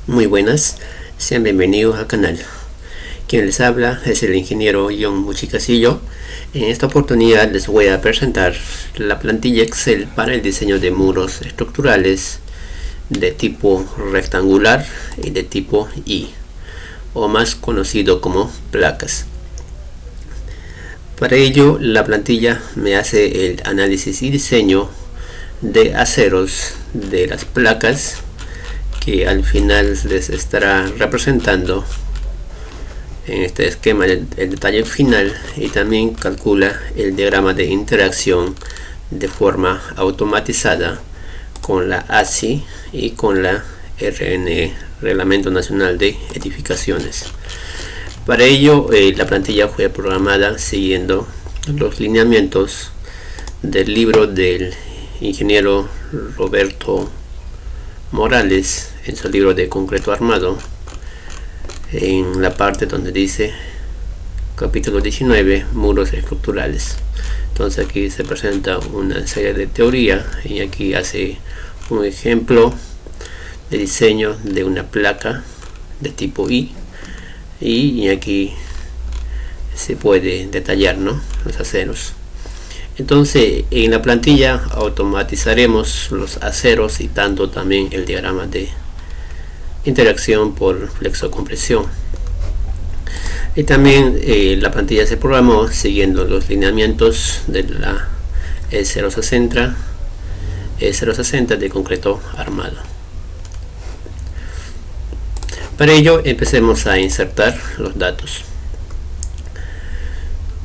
Muy buenas, sean bienvenidos al canal. Quien les habla es el ingeniero John Muchicasillo. En esta oportunidad les voy a presentar la plantilla Excel para el diseño de muros estructurales de tipo rectangular y de tipo I, o más conocido como placas. Para ello, la plantilla me hace el análisis y diseño de aceros de las placas, que al final les estará representando en este esquema el detalle final, y también calcula el diagrama de interacción de forma automatizada con la ASI y con la RNE, Reglamento Nacional de Edificaciones. Para ello, la plantilla fue programada siguiendo los lineamientos del libro del ingeniero Roberto Morales en su libro de concreto armado, en la parte donde dice capítulo 19, muros estructurales. Entonces aquí se presenta una serie de teoría y aquí hace un ejemplo de diseño de una placa de tipo I, y aquí se puede detallar, ¿no?, los aceros. Entonces en la plantilla automatizaremos los aceros y tanto también el diagrama de interacción por flexocompresión. Y también la plantilla se programó siguiendo los lineamientos de la E060 de concreto armado. Para ello empecemos a insertar los datos.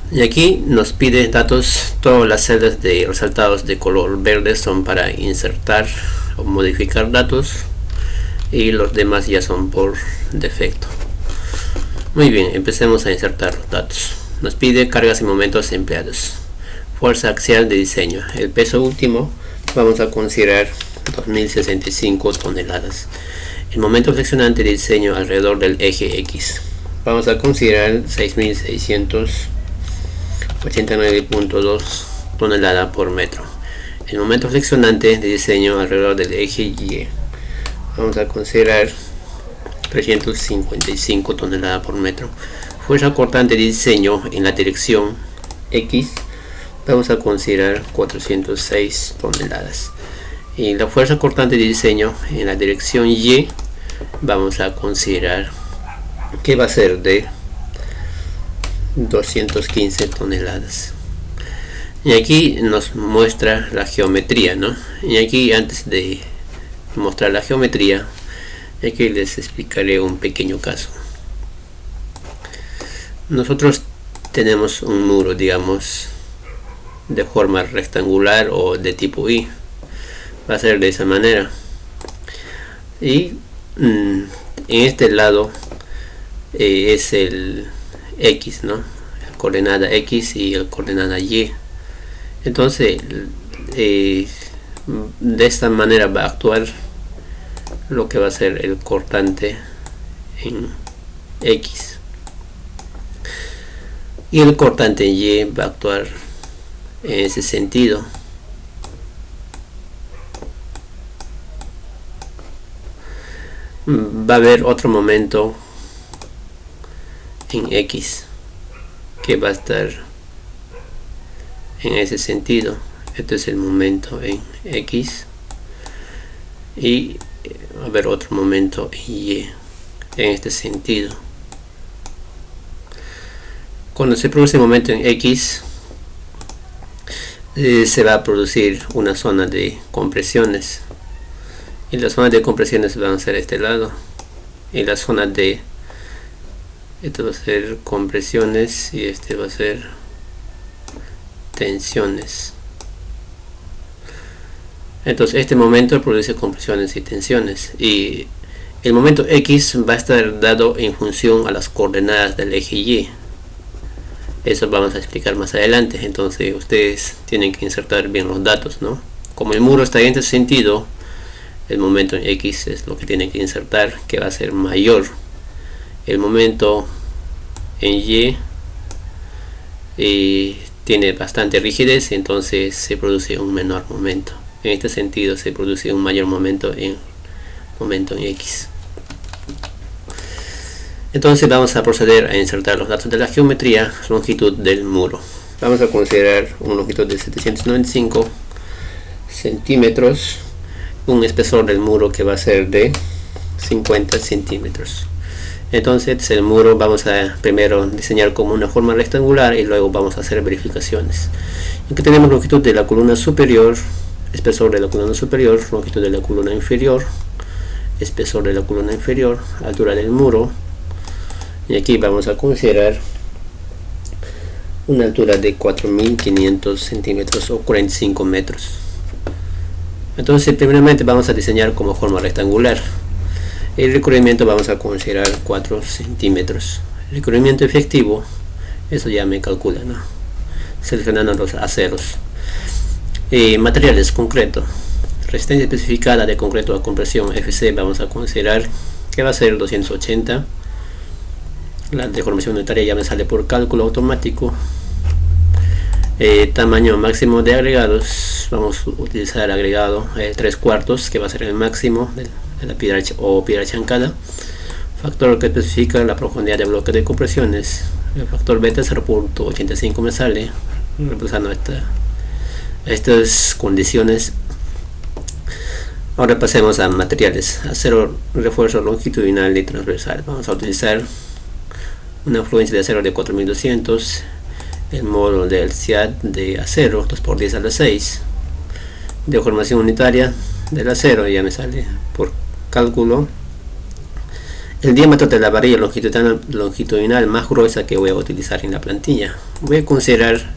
Y aquí nos pide datos. Todas las celdas de resaltados de color verde son para insertar o modificar datos, y los demás ya son por defecto. Muy bien, empecemos a insertar los datos. Nos pide cargas y momentos empleados. Fuerza axial de diseño. El peso último vamos a considerar 2065 toneladas. El momento flexionante de diseño alrededor del eje X vamos a considerar 6689.2 toneladas por metro. El momento flexionante de diseño alrededor del eje Y vamos a considerar 355 toneladas por metro. Fuerza cortante de diseño en la dirección X vamos a considerar 406 toneladas. Y la fuerza cortante de diseño en la dirección Y vamos a considerar que va a ser de 215 toneladas. Y aquí nos muestra la geometría, ¿no? Y aquí, antes de mostrar la geometría, aquí les explicaré un pequeño caso. Nosotros tenemos un muro, digamos, de forma rectangular o de tipo I. Va a ser de esa manera, y en este lado es el X, ¿no?, la coordenada X y el coordenada Y. Entonces de esta manera va a actuar lo que va a ser el cortante en X, y el cortante en Y va a actuar en ese sentido. Va a haber otro momento en X que va a estar en ese sentido. Este es el momento en X, y va a haber otro momento en Y en este sentido. Cuando se produce el momento en X, se va a producir una zona de compresiones, y las zonas de compresiones van a ser este lado, y la zona de esto va a ser compresiones y este va a ser tensiones. Entonces este momento produce compresiones y tensiones, y el momento X va a estar dado en función a las coordenadas del eje Y. Eso vamos a explicar más adelante. Entonces ustedes tienen que insertar bien los datos, ¿no? Como el muro está en este sentido, el momento en X es lo que tienen que insertar, que va a ser mayor. El momento en Y tiene bastante rigidez, entonces se produce un menor momento. En este sentido se produce un mayor momento en X. Entonces vamos a proceder a insertar los datos de la geometría, longitud del muro. Vamos a considerar una longitud de 795 centímetros, un espesor del muro que va a ser de 50 centímetros. Entonces el muro vamos a primero diseñar como una forma rectangular y luego vamos a hacer verificaciones. Aquí tenemos longitud de la columna superior, espesor de la columna superior, longitud de la columna inferior, espesor de la columna inferior, altura del muro, y aquí vamos a considerar una altura de 4500 centímetros o 45 metros. Entonces primeramente vamos a diseñar como forma rectangular. El recubrimiento vamos a considerar 4 centímetros. El recubrimiento efectivo, eso ya me calcula, ¿no? Seleccionando los aceros. Materiales: concreto. Resistencia especificada de concreto a compresión FC vamos a considerar que va a ser 280. La deformación unitaria ya me sale por cálculo automático. Tamaño máximo de agregados, vamos a utilizar agregado 3/4, que va a ser el máximo de la piedra o piedra chancada. Factor que especifica la profundidad de bloque de compresiones, el factor beta 0.85 me sale, reemplazando estas condiciones. Ahora pasemos a materiales: acero refuerzo longitudinal y transversal. Vamos a utilizar una fluencia de acero de 4200, el módulo del CIAD de acero 2×10 a la 6, deformación unitaria del acero ya me sale por cálculo. El diámetro de la varilla longitudinal más gruesa que voy a utilizar en la plantilla, voy a considerar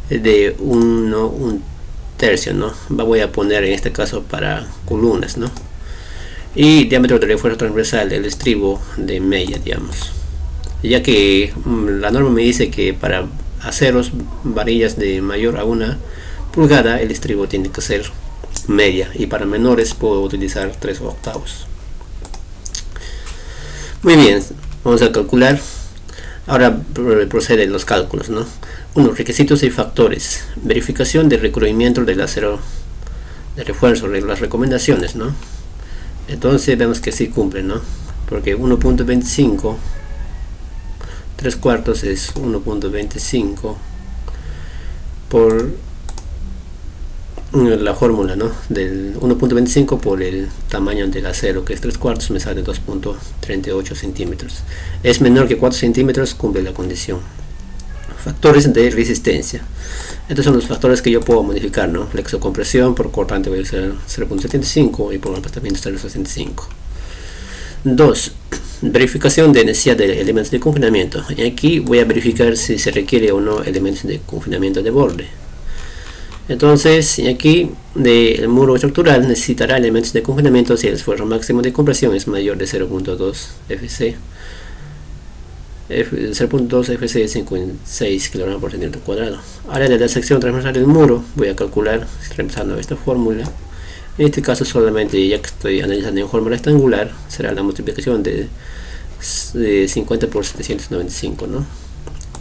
de 1/3, ¿no? Voy a poner en este caso para columnas, ¿no? Y diámetro de refuerzo transversal del estribo de media, digamos, ya que la norma me dice que para aceros varillas de mayor a 1 pulgada el estribo tiene que ser media, y para menores puedo utilizar 3/8. Muy bien, vamos a calcular. Ahora proceden los cálculos, ¿no? 1. Requisitos y factores. Verificación de recubrimiento del acero de refuerzo, las recomendaciones, ¿no? Entonces vemos que sí cumplen, ¿no? Porque 1.25 3/4 es 1.25 por la fórmula, ¿no? Del 1.25 por el tamaño del acero, que es 3/4, me sale 2.38 centímetros. Es menor que 4 centímetros, cumple la condición. Factores de resistencia. Estos son los factores que yo puedo modificar, ¿no? Flexocompresión, por cortante voy a usar 0.75 y por aplastamiento 0.65. 2. Verificación de necesidad de elementos de confinamiento. Y aquí voy a verificar si se requiere o no elementos de confinamiento de borde. Entonces, aquí del muro estructural necesitará elementos de confinamiento si el esfuerzo máximo de compresión es mayor de 0.2 FC. 0.2 FC es 56 kg por centímetro cuadrado. Área de la sección transversal del muro, voy a calcular reemplazando esta fórmula. En este caso solamente, ya que estoy analizando en forma rectangular, será la multiplicación de 50 por 795, ¿no?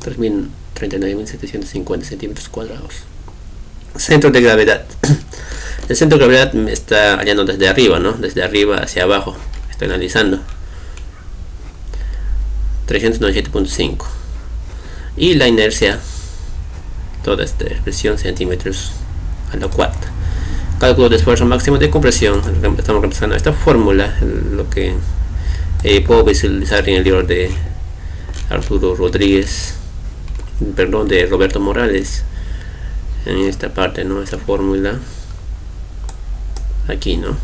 39.750 centímetros cuadrados. Centro de gravedad. El centro de gravedad me está hallando desde arriba, ¿no? Desde arriba hacia abajo. Estoy analizando. 397.5. Y la inercia, toda esta expresión, centímetros a la cuarta. Cálculo de esfuerzo máximo de compresión. Estamos reemplazando esta fórmula, lo que puedo visualizar en el libro de Arturo Rodríguez, perdón, de Roberto Morales. En esta parte, ¿no? Esa fórmula aquí, ¿no?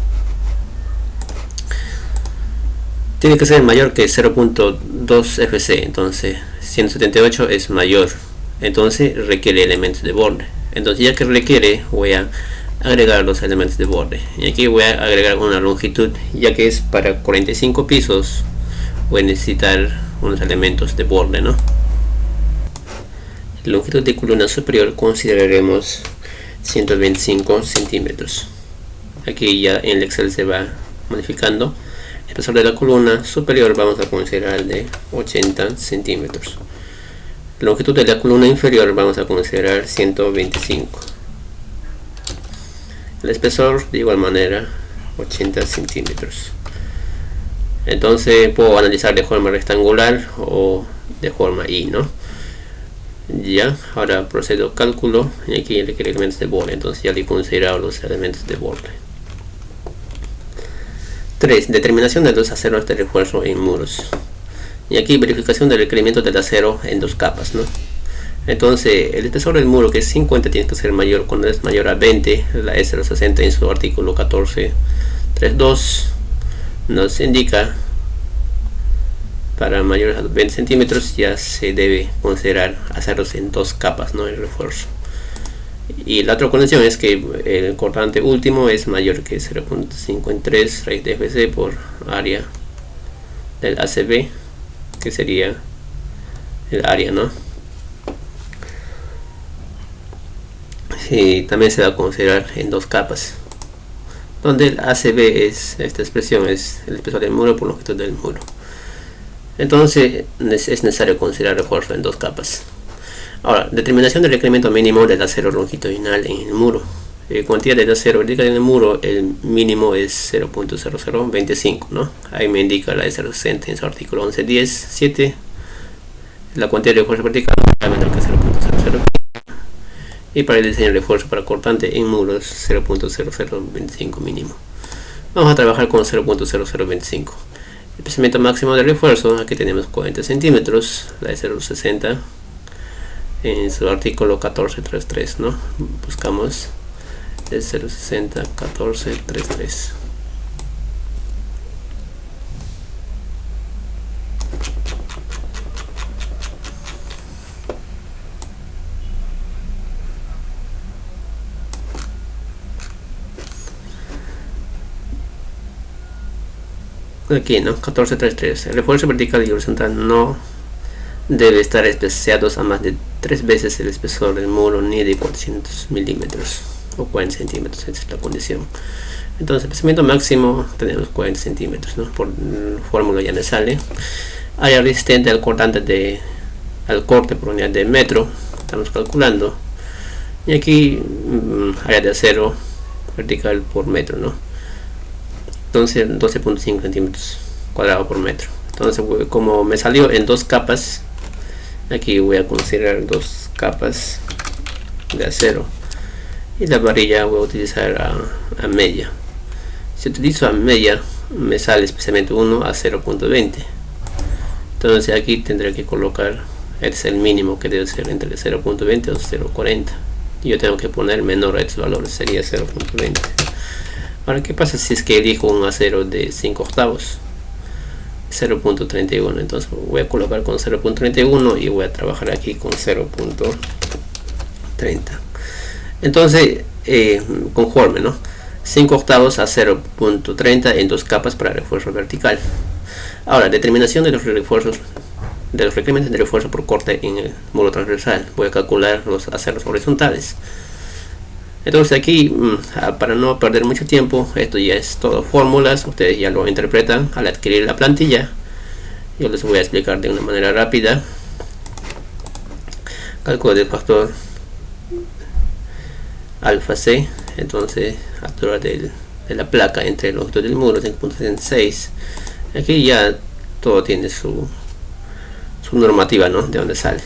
Tiene que ser mayor que 0.2 FC, entonces 178 es mayor, entonces requiere elementos de borde. Entonces, ya que requiere, voy a agregar los elementos de borde, y aquí voy a agregar una longitud, ya que es para 45 pisos, voy a necesitar unos elementos de borde, ¿no? Longitud de columna superior consideraremos 125 centímetros. Aquí ya en el Excel se va modificando. El espesor de la columna superior vamos a considerar de 80 centímetros. Longitud de la columna inferior vamos a considerar 125. El espesor de igual manera 80 centímetros. Entonces puedo analizar de forma rectangular o de forma I, ¿no? Ya, ahora procedo cálculo y aquí requiere elementos de borde, entonces ya le he considerado los elementos de borde. 3. Determinación de los aceros de refuerzo en muros. Y aquí verificación del requerimiento del acero en dos capas, ¿no? Entonces el espesor del muro, que es 50, tiene que ser mayor cuando es mayor a 20. La S060 en su artículo 14.3.2 nos indica para mayores a 20 centímetros ya se debe considerar aceros en dos capas, ¿no? El refuerzo. Y la otra condición es que el cortante último es mayor que 0.53 raíz de FC por área del ACB, que sería el área, ¿no? Y también se va a considerar en dos capas, donde el ACB es, esta expresión es el espesor del muro por longitud del muro. Entonces es necesario considerar refuerzo en dos capas. Ahora, determinación del requerimiento mínimo del acero longitudinal en el muro. Cuantía del acero vertical en el muro, el mínimo es 0.0025, ¿no? Ahí me indica la S060 en su artículo 11.10.7. La cuantía de refuerzo vertical es menor que 0.00. Y para el diseño de refuerzo para cortante en muros, 0.0025 mínimo. Vamos a trabajar con 0.0025. El procedimiento máximo de refuerzo, aquí tenemos 40 centímetros, la S060 en su artículo 14.3.3, ¿no? Buscamos el 060 14.3.3. Aquí, ¿no? 14.3.3. El refuerzo vertical y horizontal no debe estar especiados a más de 3 veces el espesor del muro, ni de 400 milímetros o 40 centímetros. Esa es la condición. Entonces, el procedimiento máximo tenemos 40 centímetros, ¿no? Por fórmula ya me sale. Área resistente al cortante al corte por unidad de metro, estamos calculando. Y aquí área de acero vertical por metro, ¿no? Entonces 12.5 centímetros cuadrados por metro. Entonces, como me salió en dos capas, aquí voy a considerar dos capas de acero y la varilla voy a utilizar a media. Si utilizo a media me sale especialmente 1 a 0.20. entonces aquí tendré que colocar, este es el mínimo que debe ser entre 0.20 o 0.40. yo tengo que poner menor a estos valores, sería 0.20. Ahora, ¿qué pasa si es que elijo un acero de 5 octavos? 0.31. Entonces voy a colocar con 0.31 y voy a trabajar aquí con 0.30. Entonces, conforme, ¿no? 5 octavos a 0.30 en dos capas para refuerzo vertical. Ahora, determinación de los refuerzos, de los requerimientos de refuerzo por corte en el muro transversal. Voy a calcular los aceros horizontales. Entonces aquí, para no perder mucho tiempo, esto ya es todo fórmulas, ustedes ya lo interpretan al adquirir la plantilla. Yo les voy a explicar de una manera rápida. Cálculo del factor alfa C, entonces altura de la placa entre los dos del muro, 5.76. Aquí ya todo tiene su normativa, ¿no? De dónde sale.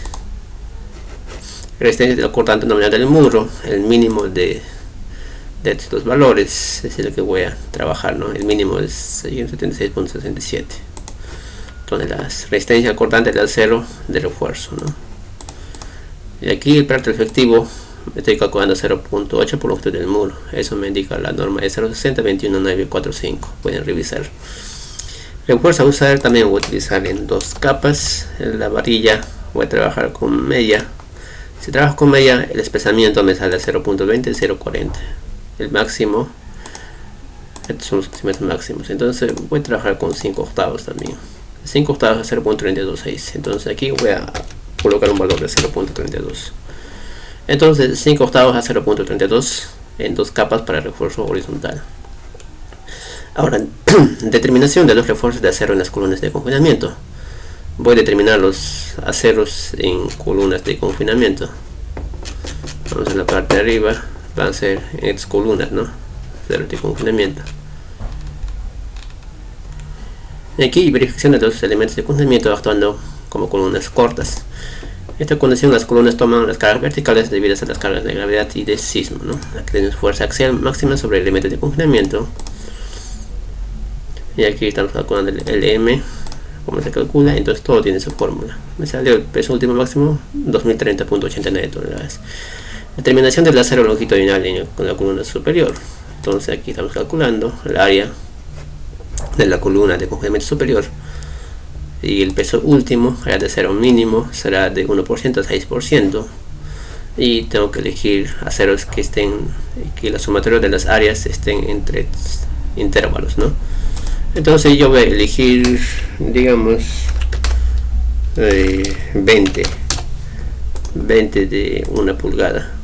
Resistencia del cortante nominal del muro, el mínimo de estos valores es el que voy a trabajar, ¿no? El mínimo es 76.67. Entonces la resistencia al cortante del acero de refuerzo, ¿no? Y aquí el práctico efectivo estoy calculando 0.8 por longitud del muro. Eso me indica la norma de 060 21945. Pueden revisar. Refuerzo a usar también voy a utilizar en dos capas. En la varilla voy a trabajar con media. Si trabajo con media, el espesamiento me sale a 0.20 y 0.40. El máximo, estos son los espesamientos máximos. Entonces voy a trabajar con 5 octavos también. 5 octavos a 0.326. Entonces aquí voy a colocar un valor de 0.32. Entonces 5 octavos a 0.32 en dos capas para refuerzo horizontal. Ahora, determinación de los refuerzos de acero en las columnas de confinamiento. Voy a determinar los aceros en columnas de confinamiento. Vamos en la parte de arriba, van a ser en estas columnas, ¿no? Aceros de confinamiento. Y aquí verificación de los elementos de contenimiento actuando como columnas cortas. Esta condición, las columnas toman las cargas verticales debidas a las cargas de gravedad y de sismo, ¿no? Aquí tenemos fuerza axial máxima sobre el elemento de confinamiento. Y aquí estamos calculando el M, cómo se calcula, entonces todo tiene su fórmula. Me salió el peso último máximo 2030.89 toneladas. Determinación del acero longitudinal con la columna superior. Entonces aquí estamos calculando el área de la columna de confinamiento superior. Y el peso último, área de acero mínimo, será de 1% a 6%. Y tengo que elegir aceros que la sumatoria de las áreas estén entre intervalos, ¿no? Entonces yo voy a elegir, digamos, 20 de 1 pulgada.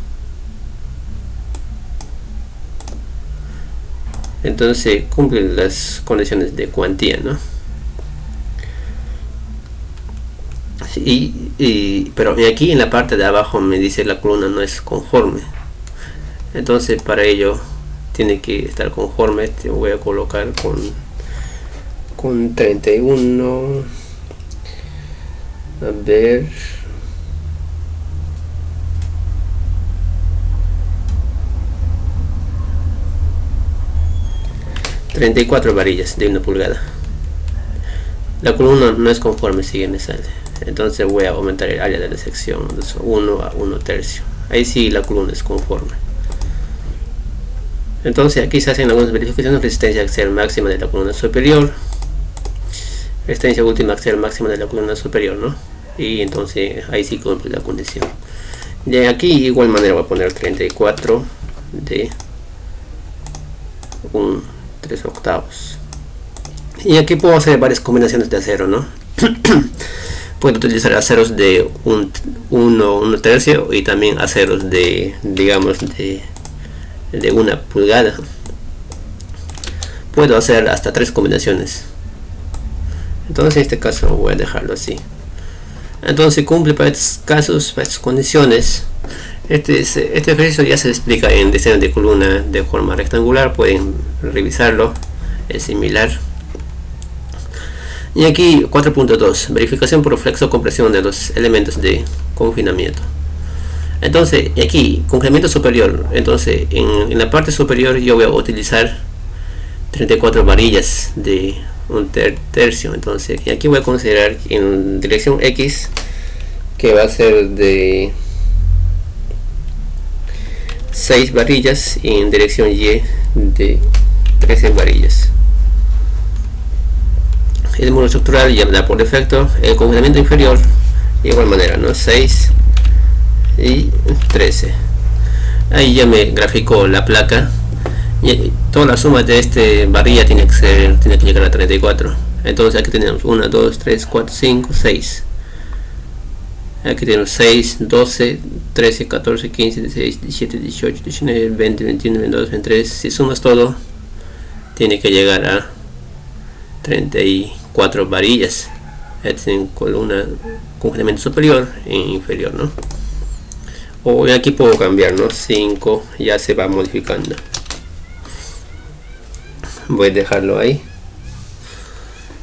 Entonces cumplen las condiciones de cuantía, ¿no? Pero aquí en la parte de abajo me dice la columna no es conforme. Entonces para ello tiene que estar conforme. Te voy a colocar con 31. A ver, 34 varillas de 1 pulgada. La columna no es conforme, sigue me sale. Entonces voy a aumentar el área de la sección de 1 a 1/3. Ahí sí la columna es conforme. Entonces aquí se hacen algunas verificaciones. Resistencia axial máxima de la columna superior, resistencia última axial máxima de la columna superior, ¿no? Y entonces ahí sí cumple la condición. De aquí de igual manera voy a poner 34 de 3/8. Y aquí puedo hacer varias combinaciones de acero, ¿no? Puedo utilizar aceros de 1/3 y también aceros de, digamos, de 1 pulgada. Puedo hacer hasta 3 combinaciones. Entonces en este caso voy a dejarlo así. Entonces cumple para estos casos, para estas condiciones. Este ejercicio ya se explica en diseño de columna de forma rectangular. Pueden revisarlo, es similar. Y aquí 4.2, verificación por flexo compresión de los elementos de confinamiento. Entonces aquí confinamiento superior. Entonces en la parte superior yo voy a utilizar 34 varillas de 1/3. Entonces y aquí voy a considerar en dirección X que va a ser de 6 varillas y en dirección Y de 13 varillas. El muro estructural ya da por defecto el confinamiento inferior de igual manera, ¿no? 6 y 13. Ahí ya me graficó la placa y toda la suma de este varilla tiene que llegar a 34. Entonces aquí tenemos 1, 2, 3, 4, 5, 6. Aquí tenemos 6, 12, 13, 14, 15, 16, 17, 18, 19, 20, 21, 22, 23. Si sumas todo, tiene que llegar a 34 varillas. Este en columna confinamiento superior e inferior, ¿no? O aquí puedo cambiar, ¿no? 5 ya se va modificando. Voy a dejarlo ahí.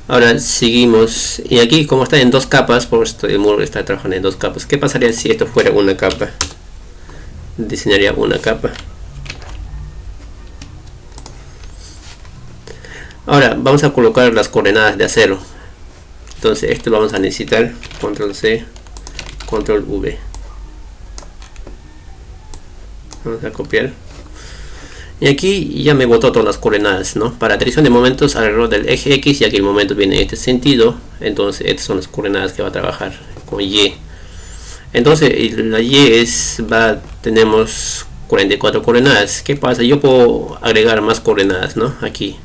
Ahora seguimos. Y aquí como está en 2 capas, por esto el muro está trabajando en 2 capas. ¿Qué pasaría si esto fuera una capa? Diseñaría una capa. Ahora vamos a colocar las coordenadas de acero. Entonces esto lo vamos a necesitar. Control C, Control V. Vamos a copiar. Y aquí ya me botó todas las coordenadas, ¿no? Para dirección de momentos alrededor del eje X, ya que el momento viene en este sentido. Entonces estas son las coordenadas que va a trabajar con Y. Entonces la Y tenemos 44 coordenadas. ¿Qué pasa? Yo puedo agregar más coordenadas, ¿no? Aquí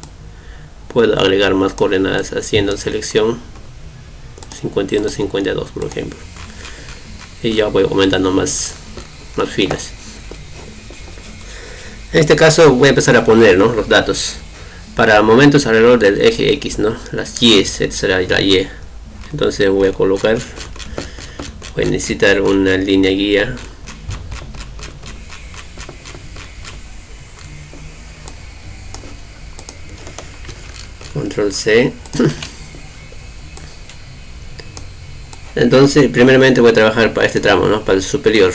puedo agregar más coordenadas haciendo selección 51, 52 por ejemplo. Y ya voy aumentando más filas. En este caso voy a empezar a poner, ¿no? Los datos para momentos alrededor del eje X, ¿no? Las Y, esta será la Y. Entonces voy a colocar, voy a necesitar una línea guía. Control C. Entonces primeramente voy a trabajar para este tramo, ¿no? Para el superior.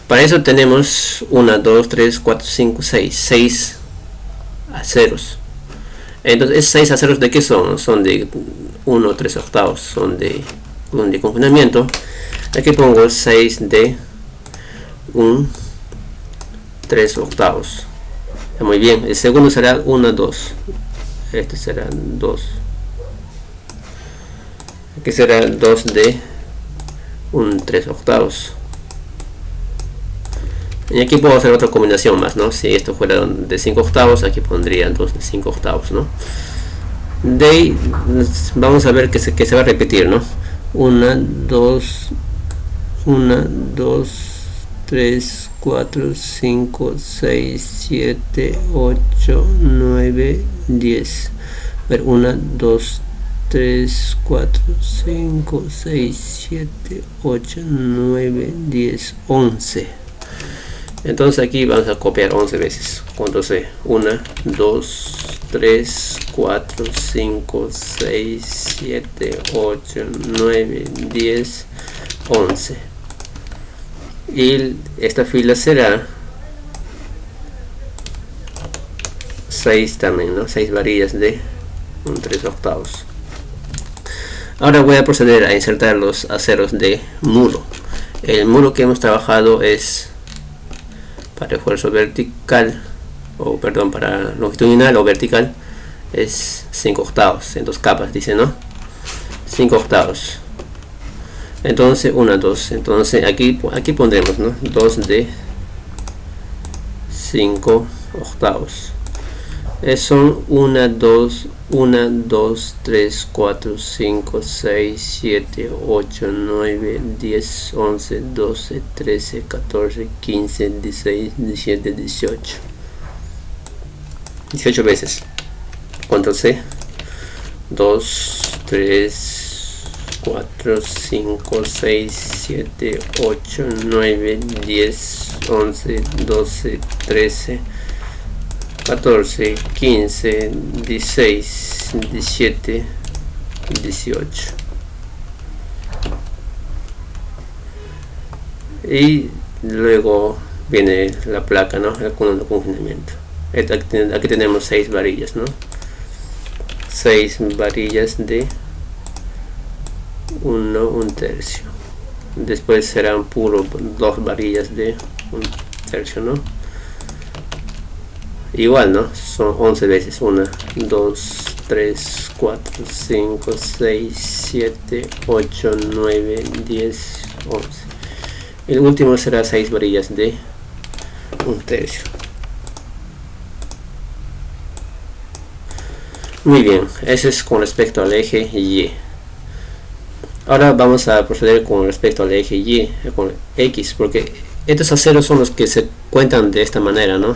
Para eso tenemos 1, 2, 3, 4, 5, 6 aceros. Entonces esos 6 aceros de qué son? Son de 1, 3 octavos, son de confinamiento. Aquí pongo 6 de 1, 3 octavos. Muy bien, el segundo será 1, 2. Este será 2. Aquí será 2 de 1, 3 octavos. Y aquí puedo hacer otra combinación más, ¿no? Si esto fuera de 5 octavos, aquí pondría 2 de 5 octavos, ¿no? De ahí vamos a ver que se va a repetir, ¿no? 1, 2, 1, 2, 3, 4, 5, 6, 7, 8, 9, 10. A ver, 1, 2, 3, 4, 5, 6, 7, 8, 9, 10, 11. Entonces aquí vamos a copiar 11 veces. ¿Cuánto sé? 1, 2, 3, 4, 5, 6, 7, 8, 9, 10, 11. Y esta fila será 6 también, ¿no? 6 varillas de 3 octavos. Ahora voy a proceder a insertar los aceros de muro. El muro que hemos trabajado es para refuerzo vertical, o perdón, para longitudinal o vertical, es 5 octavos, en 2 capas, dice, ¿no? 5 octavos. Entonces 1, 2. Entonces aquí pondremos, ¿no? 2 de 5 octavos. Son 1, 2, 1, 2, 3, 4, 5, 6, 7, 8, 9, 10, 11, 12, 13, 14, 15, 16, 17, 18. 18 veces. ¿Cuánto sé? 2, 3, 4, 5, 6, 7, 8, 9, 10, 11, 12, 13, 14, 15, 16, 17, 18. Y luego viene la placa, ¿no? El confinamiento. Aquí tenemos 6 varillas, ¿no? 6 varillas de 1 tercio. Después serán puro 2 varillas de 1 tercio, ¿no? Igual, ¿no? Son 11 veces. 1, 2, 3, 4, 5, 6, 7, 8, 9, 10, 11. El último será 6 varillas de 1 tercio. Muy bien, eso es con respecto al eje Y. Ahora vamos a proceder con respecto al eje Y, con X, porque estos aceros son los que se cuentan de esta manera, ¿no?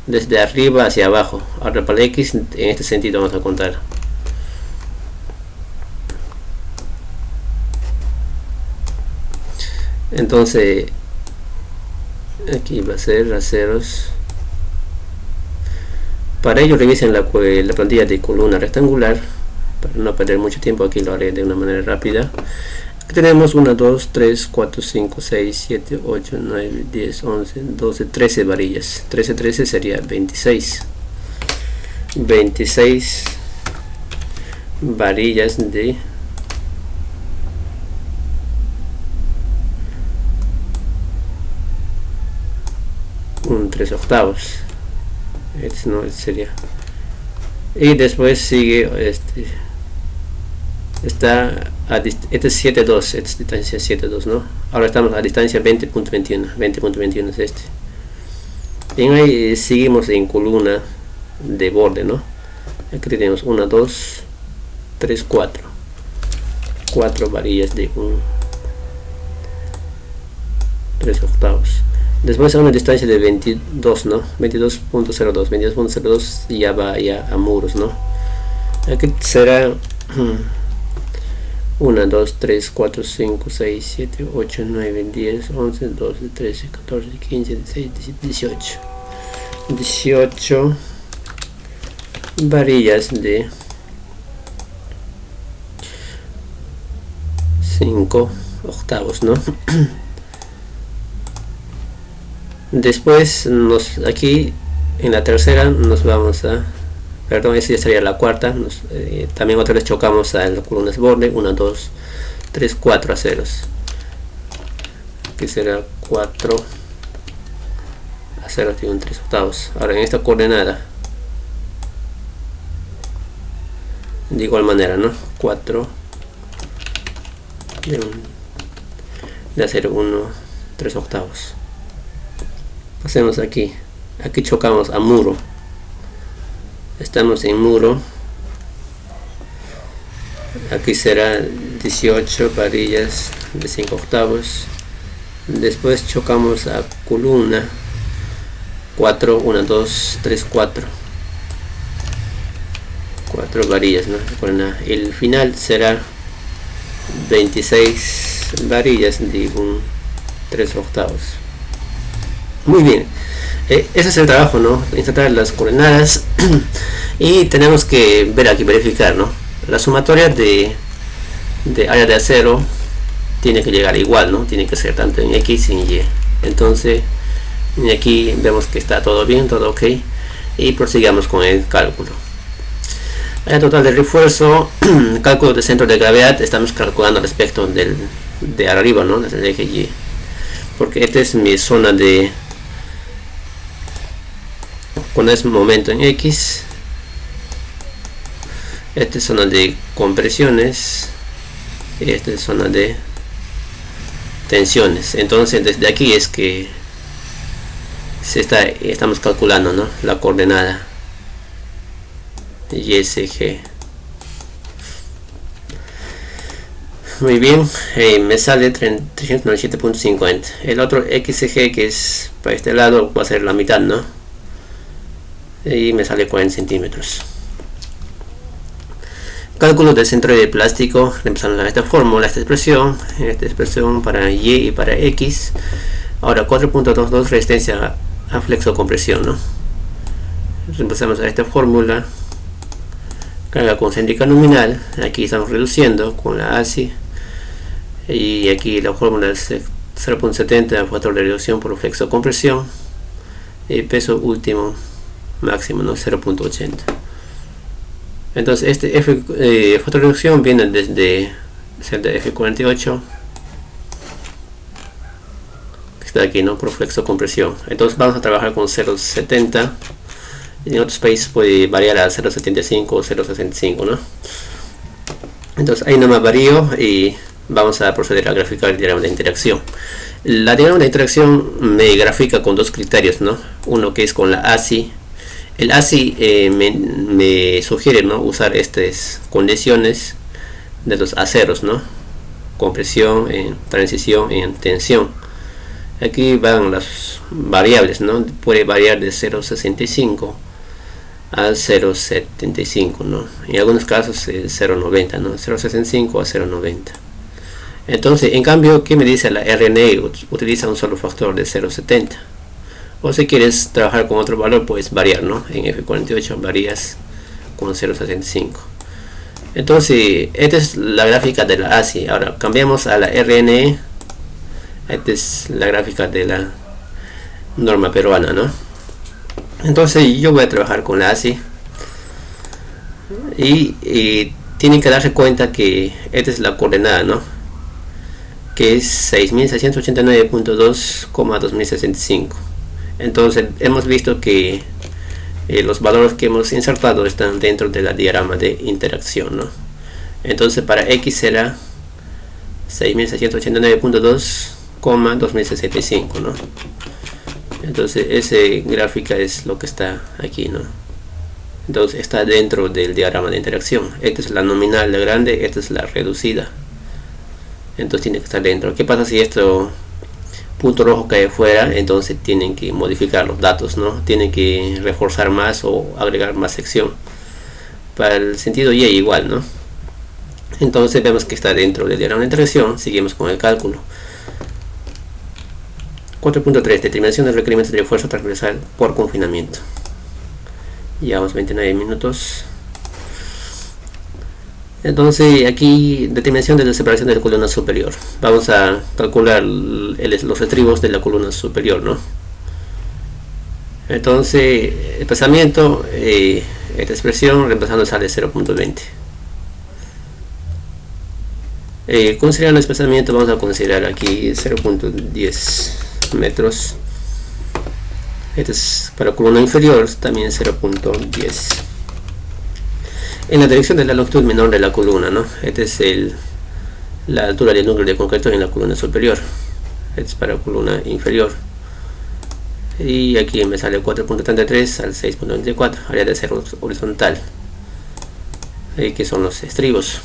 Desde arriba hacia abajo. Ahora para el X, en este sentido vamos a contar. Entonces aquí va a ser aceros. Para ello revisen la plantilla de columna rectangular. Para no perder mucho tiempo, aquí lo haré de una manera rápida. Aquí tenemos 1, 2, 3, 4, 5, 6, 7, 8, 9, 10, 11, 12, 13 varillas. 13 sería 26. 26 varillas de 3 octavos. Este no sería. Y después sigue este es 7,2, esta es distancia 7,2, ¿no? Ahora estamos a distancia 20.21. 20.21 es este. Y ahí seguimos en columna de borde, ¿no? Aquí tenemos 1, 2, 3, 4. 4 varillas de 3 octavos. Después a una distancia de 22, ¿no? 22.02. 22.02 ya va ya a muros, ¿no? Aquí será 1, 2, 3, 4, 5, 6, 7, 8, 9, 10, 11, 12, 13, 14, 15, 16, 17, 18. 18 varillas de 5/8, ¿no? Después aquí en la tercera nos vamos a, perdón, esa ya sería la cuarta, también otra vez chocamos a las columnas borde, 1, 2, 3, 4 aceros. Aquí será 4 aceros y un 3/8. Ahora en esta coordenada de igual manera, ¿no? 4 de acero 1, 3/8. Pasemos aquí chocamos a muro, estamos en muro, aquí será 18 varillas de 5/8. Después chocamos a columna 4, 1, 2, 3, 4 varillas, ¿no? El final será 26 varillas de un 3/8. Muy bien, ese es el trabajo, ¿no? Insertar las coordenadas y tenemos que ver aquí, verificar, ¿no? La sumatoria de área de acero tiene que llegar igual, ¿no? Tiene que ser tanto en X y en Y. Entonces aquí vemos que está todo bien, todo ok, y prosigamos con el cálculo. Área total de refuerzo, cálculo de centro de gravedad, estamos calculando respecto de arriba, ¿no? Desde el eje Y, porque esta es mi zona de, cuando es momento en X, esta es zona de compresiones y esta es zona de tensiones. Entonces desde aquí es que estamos calculando, ¿no? La coordenada YSG. Muy bien, me sale 397.50. El otro XG, que es para este lado, va a ser la mitad, ¿no? Y me sale 40 centímetros. Cálculo del centro de plástico, empezando a esta fórmula, esta expresión para Y y para X. Ahora 4.22 resistencia a flexocompresión, ¿no? Empezamos a esta fórmula, carga concéntrica nominal, aquí estamos reduciendo con la ASI, y aquí la fórmula es 0.70 factor de reducción por flexocompresión, y peso último máximo, ¿no? 0.80. Entonces este factor de reducción viene desde F48, que está aquí, ¿no? Por flexocompresión. Entonces vamos a trabajar con 0.70. En otros países puede variar a 0.75 o 0.65, ¿no? Entonces ahí nomás varío y vamos a proceder a graficar el diagrama de interacción. La diagrama de interacción me grafica con dos criterios, ¿no? Uno que es con la ASI. El ASI me sugiere, ¿no? Usar estas condiciones de los aceros, ¿no? Compresión, en transición, en tensión. Aquí van las variables, ¿no? Puede variar de 0.65 a 0.75, ¿no? En algunos casos 0.90, ¿no? 0.65 a 0.90. Entonces, en cambio, ¿qué me dice la RNA? Utiliza un solo factor de 0.70. O si quieres trabajar con otro valor, puedes variar, ¿no? En F48 varías con 0.75. Entonces, esta es la gráfica de la ASI. Ahora cambiamos a la RNA. Esta es la gráfica de la norma peruana, ¿no? Entonces yo voy a trabajar con la ASI y tienen que darse cuenta que esta es la coordenada, ¿no? Que es 6689.2,2065. Entonces hemos visto que los valores que hemos insertado están dentro de la diagrama de interacción, ¿no? Entonces para X será 6689.2,2065, ¿no? Entonces esa gráfica es lo que está aquí, ¿no? Entonces está dentro del diagrama de interacción. Esta es la nominal, la grande, esta es la reducida. Entonces tiene que estar dentro. ¿Qué pasa si esto punto rojo cae fuera? Entonces tienen que modificar los datos, ¿no? Tienen que reforzar más o agregar más sección. Para el sentido Y igual, ¿no? Entonces vemos que está dentro del diagrama de interacción. Seguimos con el cálculo. 4.3 determinación del requerimiento de fuerza transversal por confinamiento. Llevamos 29 minutos. Entonces aquí determinación de la separación de la columna superior. Vamos a calcular los estribos de la columna superior, ¿no? Entonces el desplazamiento, esta expresión reemplazando sale 0.20. Considerando el desplazamiento vamos a considerar aquí 0.10 metros. Este es para columna inferior, también 0.10. En la dirección de la longitud menor de la columna, ¿no? Este es la altura del núcleo de concreto en la columna superior. Este es para columna inferior. Y aquí me sale 4.33 al 6.24, área de cero horizontal, que son los estribos.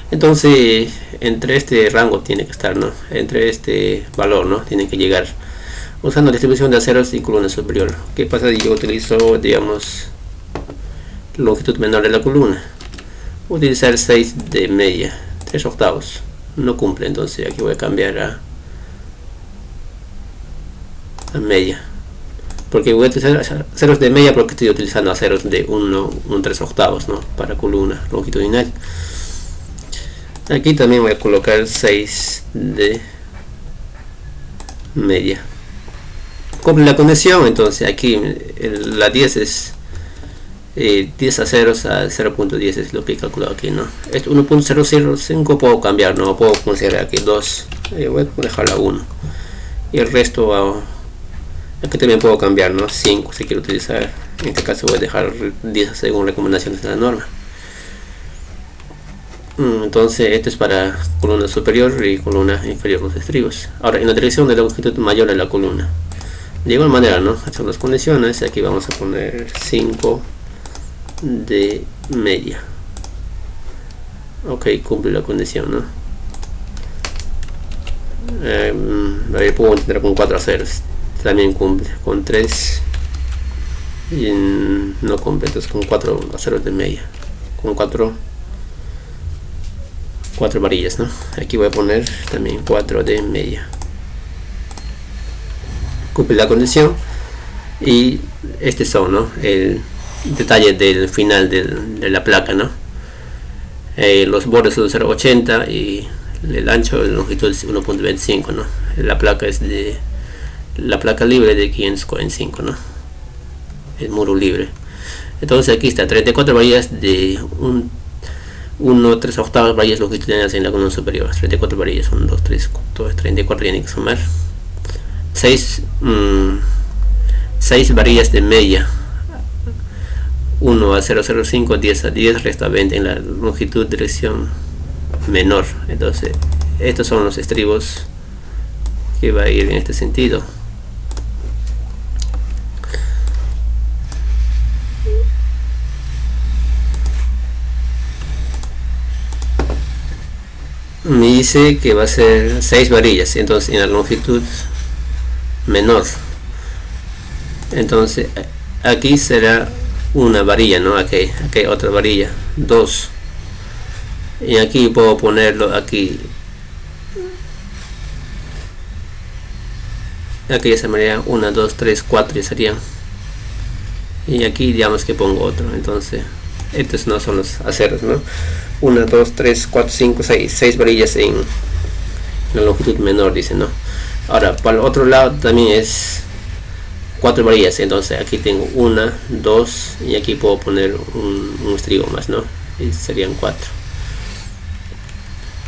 Entonces, entre este rango tiene que estar, ¿no? Entre este valor, ¿no? Tiene que llegar usando distribución de aceros y columna superior. ¿Qué pasa si yo utilizo, digamos, longitud menor de la columna? Utilizar 6 de media, 3 octavos. No cumple, entonces aquí voy a cambiar a media. Porque voy a utilizar aceros de media porque estoy utilizando aceros de 3 octavos, ¿no? Para columna longitudinal. Aquí también voy a colocar 6 de media. Cumple la condición, entonces aquí la 10 es 10 aceros a 0.10 es lo que he calculado aquí, ¿no? Esto 1.005 puedo cambiar, no puedo considerar aquí 2, voy a dejarla 1 y el resto aquí también puedo cambiar, ¿no? 5 si quiero utilizar, en este caso voy a dejar 10 según recomendaciones de la norma. Entonces esto es para columna superior y columna inferior, los estribos. Ahora en la dirección de la longitud mayor de la columna, de igual manera, ¿no? Son las condiciones. Aquí vamos a poner 5 de media. Ok, cumple la condición, ¿no? Puedo entrar con 4 aceros, también cumple. Con 3 y no cumple, entonces con 4 aceros de media, con 4 varillas, ¿no? Aquí voy a poner también 4 de media. Cumple la condición. Y estos son, ¿no? El detalle del final de la placa, ¿no? Los bordes son 0.80 y el ancho de longitud es 1.25, ¿no? La placa es la placa libre de 545, ¿no? El muro libre. Entonces aquí está 34 varillas de 3 octavos varillas longitudinales en la columna superior. 34 varillas, 1, 2, 3, 34, tienen que sumar 6 varillas de media, 1 a 0.05, 10 a 10, resta 20 en la longitud dirección menor. Entonces estos son los estribos que va a ir en este sentido. Me dice que va a ser 6 varillas, entonces en la longitud menor. Entonces aquí será una varilla, ¿no? Aquí otra varilla, 2. Y aquí puedo ponerlo aquí ya se me haría 1, 2, 3, 4 ya serían. Y aquí digamos que pongo otro. Entonces estos no son los aceros, ¿no? 1, 2, 3, 4, 5, 6 varillas en la longitud menor, dice, ¿no? Ahora para el otro lado también es 4 varillas, entonces aquí tengo 1, 2 y aquí puedo poner un estribo más, ¿no? Y serían 4.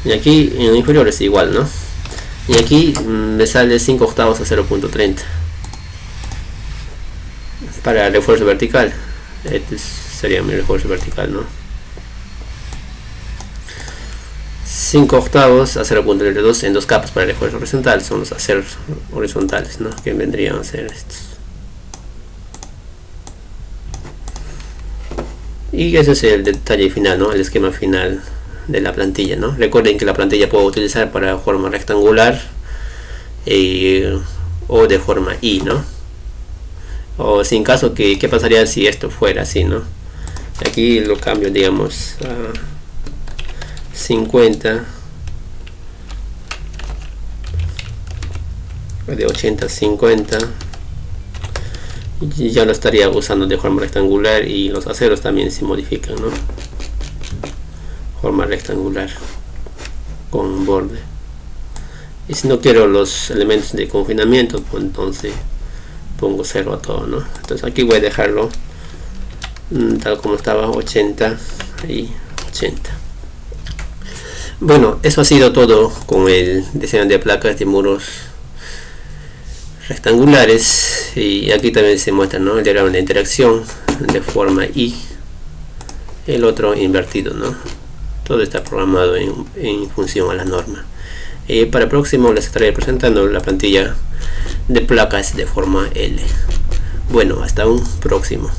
Y aquí en el inferior es igual, ¿no? Y aquí me sale 5 octavos a 0.30 para el refuerzo vertical. Este sería mi refuerzo vertical, ¿no? 5 octavos a 0.32 en 2 capas para el refuerzo horizontal, son los aceros horizontales, ¿no? Que vendrían a ser estos. Y ese es el detalle final, ¿no? El esquema final de la plantilla, ¿no? Recuerden que la plantilla puedo utilizar para forma rectangular o de forma I, ¿no? O sin caso que qué pasaría si esto fuera así, ¿no? Aquí lo cambio, digamos, a 50, de 80 a 50, y ya lo estaría usando de forma rectangular y los aceros también se modifican, ¿no? forma rectangular con borde. Y si no quiero los elementos de confinamiento, pues entonces pongo 0 a todo, ¿no? Entonces aquí voy a dejarlo tal como estaba, 80 y 80. Bueno, eso ha sido todo con el diseño de placas de muros rectangulares. Y aquí también se muestra, ¿no?, el diagrama de interacción de forma Y, el otro invertido, ¿no? Todo está programado en función a la norma. Para el próximo les estaré presentando la plantilla de placas de forma L. Bueno, hasta un próximo.